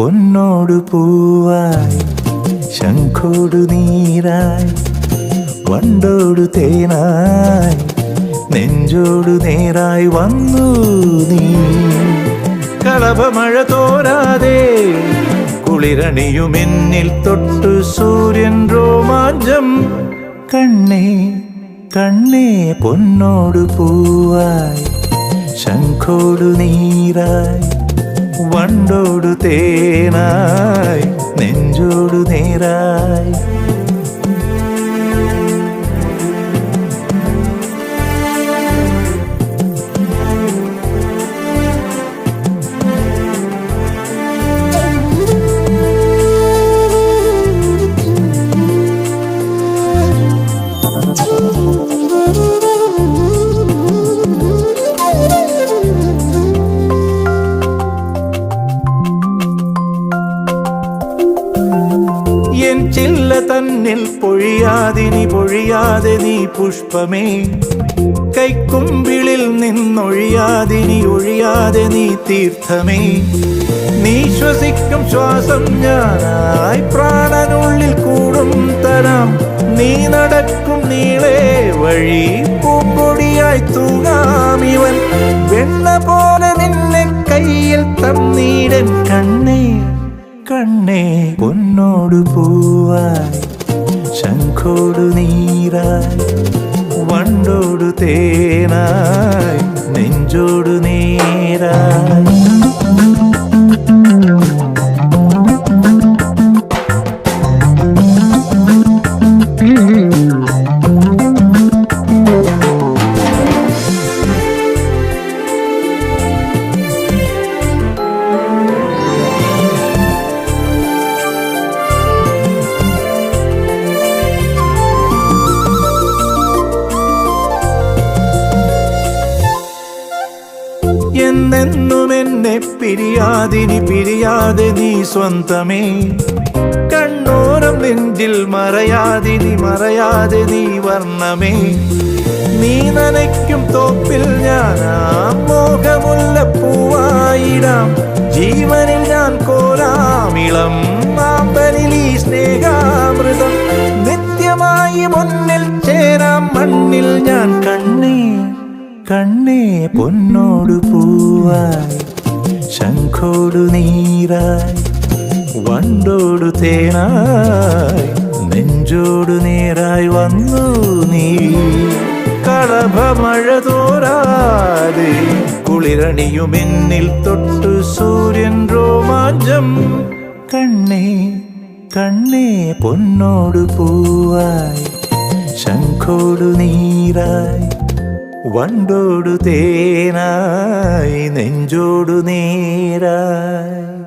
പൊന്നോടു പൂവായി ശംഖോടു നീരായി വണ്ടോടു തേനായി നെഞ്ചോടു നേരായി വന്നു നീ. കളഭമഴ തോരാതെ കുളിരണിയുമെന്നിൽ തൊട്ടു സൂര്യൻ രോമാഞ്ചം. കണ്ണേ കണ്ണേ പൊന്നോടു പൂവായി ശംഖോടു നീരായി വണ്ടോടു തേനായി നെഞ്ചോടു നേരായി. എൻ ചില്ല തന്നിൽ പൊഴിയാതെ നീ പുഷ്പമേ. കൈക്കുമ്പിളിൽ നിന്നൊഴിയാതെ നീ തീർത്ഥമേ. നീ ശ്വസിക്കും ശ്വാസം ഞാനായി പ്രാണനുള്ളിൽ കൂടും തരാം. നീ നടക്കും നീളെ വഴി പൂമ്പൊടിയായി തൂങ്ങാം. ഇവൻ വെണ്ണ പോലെ നിന്നെ കയ്യിൽ തന്നീടൻ. കണ്ണേ കണ്ണേ പൊന്നോടു പൂവായി ശംഖോടു നീരായി വണ്ടോടു തേനായി നെഞ്ചോടു നേരായി. എന്നെന്നും എന്നെ പിരിയാതെ നീ സ്വന്തമേ. കണ്ണോരം നെഞ്ചിൽ മറയാതെ നീ വർണ്ണമേ. നീ നനയ്ക്കും തോപ്പിൽ ഞാനാ മോഹമുല്ലപ്പൂവായിടാം. ജീവനിൽ ഞാൻ കോരാമിളം മാമ്പനിൽ ഈ സ്നേഹാമൃതം. നിത്യമായി മുന്നിൽ ചേരാം മണ്ണിൽ ഞാൻ. കണ്ണേ കണ്ണേ പൊന്നോടു പൂവായി ശംഖോടു നീരായി വണ്ടോടു തേനായി നെഞ്ചോടു നേരായി വന്നു നീ. കളഭമഴ തോരാതെ കുളിരണിയുമെന്നിൽ തൊട്ടു സൂര്യൻ രോമാഞ്ചം. കണ്ണേ കണ്ണേ പൊന്നോടു പൂവായി ശംഖോടു നീരായി വണ്ടോടു തേനായി നെഞ്ചോടു നേരായി.